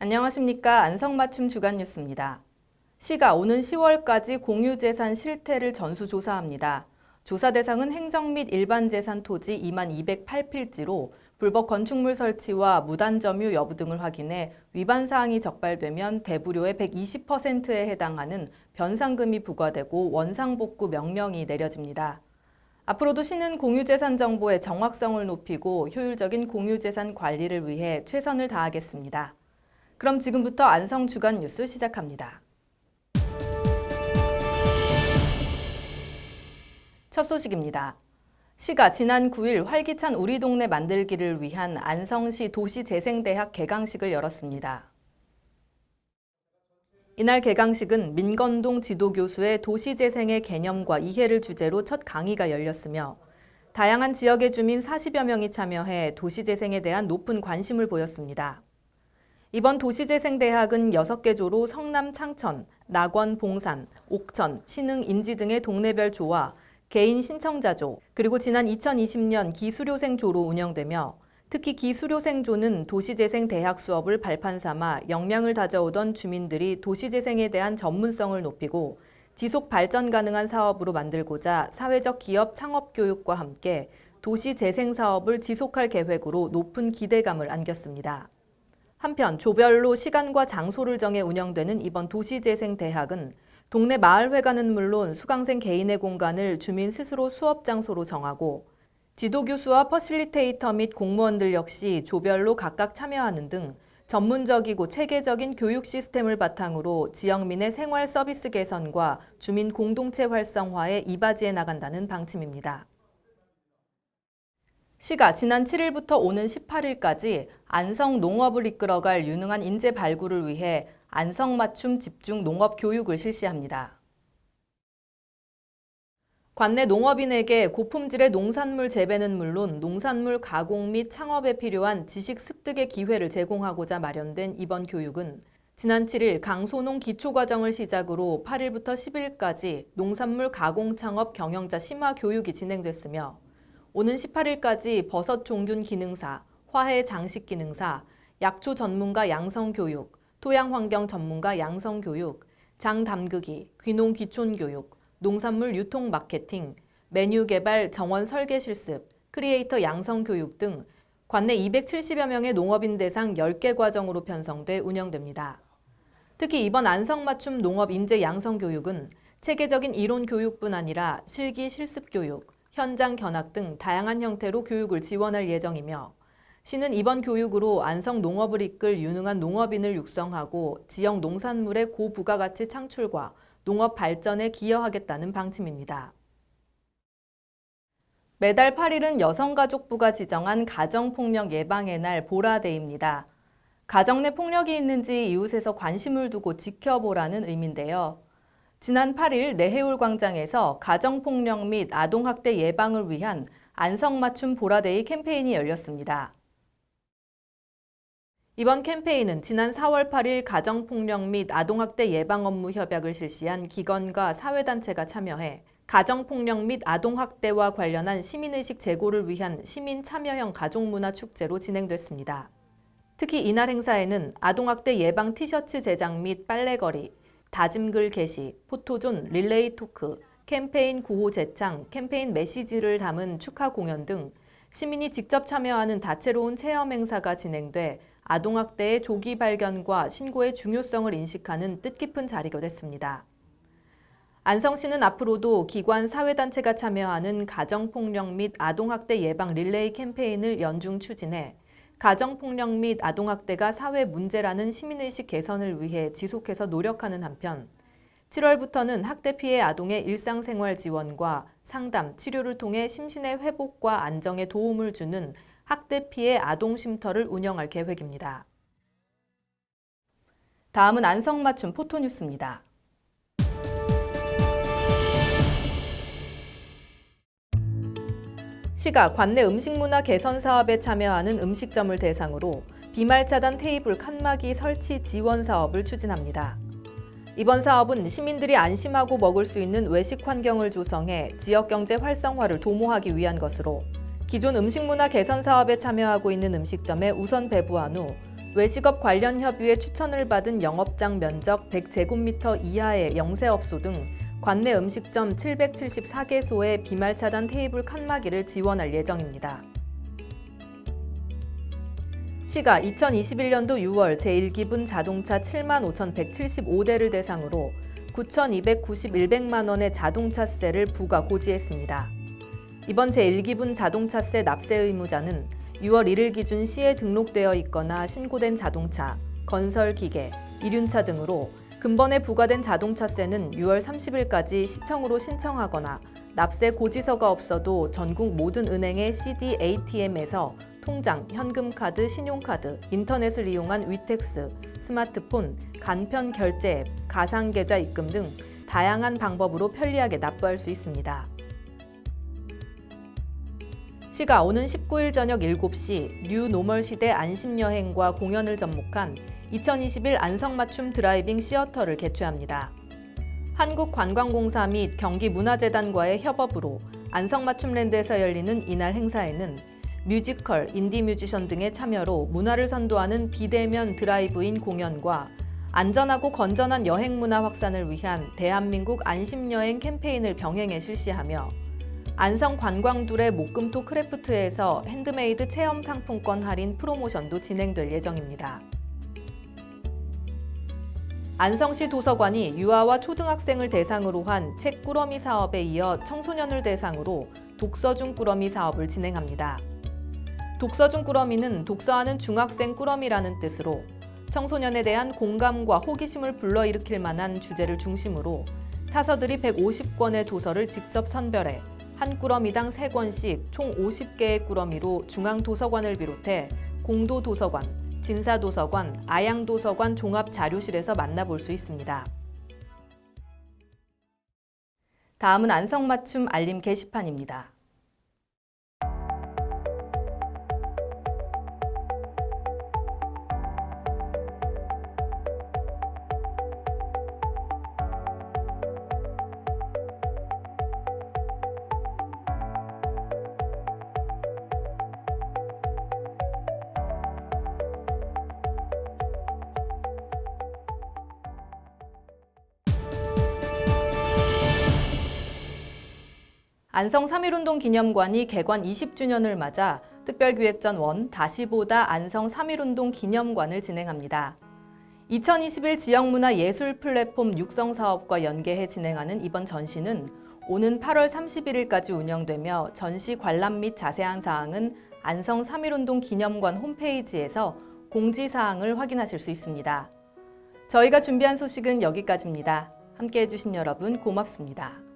안녕하십니까. 안성맞춤 주간 뉴스입니다. 시가 오는 10월까지 공유재산 실태를 전수조사합니다. 조사 대상은 행정 및 일반 재산 토지 2208필지로 불법 건축물 설치와 무단점유 여부 등을 확인해 위반 사항이 적발되면 대부료의 120%에 해당하는 변상금이 부과되고 원상복구 명령이 내려집니다. 앞으로도 시는 공유재산 정보의 정확성을 높이고 효율적인 공유재산 관리를 위해 최선을 다하겠습니다. 그럼 지금부터 안성 주간 뉴스 시작합니다. 첫 소식입니다. 시가 지난 9일 활기찬 우리 동네 만들기를 위한 안성시 도시재생대학 개강식을 열었습니다. 이날 개강식은 민건동 지도교수의 도시재생의 개념과 이해를 주제로 첫 강의가 열렸으며 다양한 지역의 주민 40여 명이 참여해 도시재생에 대한 높은 관심을 보였습니다. 이번 도시재생대학은 6개 조로 성남 창천, 낙원 봉산, 옥천, 신흥 인지 등의 동네별 조와 개인 신청자조, 그리고 지난 2020년 기수료생조로 운영되며 특히 기수료생조는 도시재생대학 수업을 발판 삼아 역량을 다져오던 주민들이 도시재생에 대한 전문성을 높이고 지속 발전 가능한 사업으로 만들고자 사회적 기업 창업 교육과 함께 도시재생 사업을 지속할 계획으로 높은 기대감을 안겼습니다. 한편 조별로 시간과 장소를 정해 운영되는 이번 도시재생대학은 동네 마을회관은 물론 수강생 개인의 공간을 주민 스스로 수업 장소로 정하고 지도교수와 퍼실리테이터 및 공무원들 역시 조별로 각각 참여하는 등 전문적이고 체계적인 교육 시스템을 바탕으로 지역민의 생활 서비스 개선과 주민 공동체 활성화에 이바지해 나간다는 방침입니다. 시가 지난 7일부터 오는 18일까지 안성 농업을 이끌어갈 유능한 인재 발굴을 위해 안성맞춤 집중 농업 교육을 실시합니다. 관내 농업인에게 고품질의 농산물 재배는 물론 농산물 가공 및 창업에 필요한 지식 습득의 기회를 제공하고자 마련된 이번 교육은 지난 7일 강소농 기초과정을 시작으로 8일부터 10일까지 농산물 가공 창업 경영자 심화 교육이 진행됐으며 오는 18일까지 버섯 종균 기능사, 화해 장식 기능사, 약초 전문가 양성 교육, 토양 환경 전문가 양성 교육, 장 담그기, 귀농 귀촌 교육, 농산물 유통 마케팅, 메뉴 개발 정원 설계 실습, 크리에이터 양성 교육 등 관내 270여 명의 농업인 대상 10개 과정으로 편성돼 운영됩니다. 특히 이번 안성맞춤 농업 인재 양성 교육은 체계적인 이론 교육뿐 아니라 실기 실습 교육, 현장 견학 등 다양한 형태로 교육을 지원할 예정이며 시는 이번 교육으로 안성 농업을 이끌 유능한 농업인을 육성하고 지역 농산물의 고부가가치 창출과 농업 발전에 기여하겠다는 방침입니다. 매달 8일은 여성가족부가 지정한 가정폭력 예방의 날 보라데이입니다. 가정 내 폭력이 있는지 이웃에서 관심을 두고 지켜보라는 의미인데요. 지난 8일 내해울 광장에서 가정폭력 및 아동학대 예방을 위한 안성맞춤 보라데이 캠페인이 열렸습니다. 이번 캠페인은 지난 4월 8일 가정폭력 및 아동학대 예방 업무 협약을 실시한 기관과 사회단체가 참여해 가정폭력 및 아동학대와 관련한 시민의식 제고를 위한 시민 참여형 가족문화 축제로 진행됐습니다. 특히 이날 행사에는 아동학대 예방 티셔츠 제작 및 빨래거리, 다짐글 게시, 포토존, 릴레이 토크, 캠페인 구호 제창, 캠페인 메시지를 담은 축하 공연 등 시민이 직접 참여하는 다채로운 체험 행사가 진행돼 아동학대의 조기 발견과 신고의 중요성을 인식하는 뜻깊은 자리가 됐습니다. 안성시는 앞으로도 기관, 사회단체가 참여하는 가정폭력 및 아동학대 예방 릴레이 캠페인을 연중 추진해 가정폭력 및 아동학대가 사회 문제라는 시민의식 개선을 위해 지속해서 노력하는 한편 7월부터는 학대 피해 아동의 일상생활 지원과 상담, 치료를 통해 심신의 회복과 안정에 도움을 주는 학대 피해 아동 쉼터를 운영할 계획입니다. 다음은 안성맞춤 포토뉴스입니다. 시가 관내 음식문화 개선 사업에 참여하는 음식점을 대상으로 비말 차단 테이블 칸막이 설치 지원 사업을 추진합니다. 이번 사업은 시민들이 안심하고 먹을 수 있는 외식 환경을 조성해 지역 경제 활성화를 도모하기 위한 것으로 기존 음식문화 개선 사업에 참여하고 있는 음식점에 우선 배부한 후 외식업 관련 협의회 추천을 받은 영업장 면적 100제곱미터 이하의 영세업소 등 관내 음식점 774개소에 비말 차단 테이블 칸막이를 지원할 예정입니다. 시가 2021년도 6월 제1기분 자동차 75,175대를 대상으로 9,291백만 원의 자동차세를 부과 고지했습니다. 이번 제1기분 자동차세 납세 의무자는 6월 1일 기준 시에 등록되어 있거나 신고된 자동차, 건설 기계, 이륜차 등으로 근본에 부과된 자동차세는 6월 30일까지 시청으로 신청하거나 납세 고지서가 없어도 전국 모든 은행의 CD ATM에서 통장, 현금카드, 신용카드, 인터넷을 이용한 위택스, 스마트폰, 간편 결제 앱, 가상계좌 입금 등 다양한 방법으로 편리하게 납부할 수 있습니다. 시가 오는 19일 저녁 7시 뉴 노멀 시대 안심여행과 공연을 접목한 2021 안성맞춤 드라이빙 시어터를 개최합니다. 한국관광공사 및 경기문화재단과의 협업으로 안성맞춤랜드에서 열리는 이날 행사에는 뮤지컬, 인디 뮤지션 등의 참여로 문화를 선도하는 비대면 드라이브인 공연과 안전하고 건전한 여행 문화 확산을 위한 대한민국 안심여행 캠페인을 병행해 실시하며 안성 관광둘의 목금토 크래프트에서 핸드메이드 체험 상품권 할인 프로모션도 진행될 예정입니다. 안성시 도서관이 유아와 초등학생을 대상으로 한 책 꾸러미 사업에 이어 청소년을 대상으로 독서중 꾸러미 사업을 진행합니다. 독서중 꾸러미는 독서하는 중학생 꾸러미라는 뜻으로 청소년에 대한 공감과 호기심을 불러일으킬 만한 주제를 중심으로 사서들이 150권의 도서를 직접 선별해 한 꾸러미당 3권씩 총 50개의 꾸러미로 중앙도서관을 비롯해 공도도서관, 진사도서관, 아양도서관 종합자료실에서 만나볼 수 있습니다. 다음은 안성맞춤 알림 게시판입니다. 안성 3.1운동 기념관이 개관 20주년을 맞아 특별기획전 1 다시 보다 안성 3.1운동 기념관을 진행합니다. 2021 지역문화예술 플랫폼 육성사업과 연계해 진행하는 이번 전시는 오는 8월 31일까지 운영되며 전시 관람 및 자세한 사항은 안성 3.1운동 기념관 홈페이지에서 공지사항을 확인하실 수 있습니다. 저희가 준비한 소식은 여기까지입니다. 함께해 주신 여러분 고맙습니다.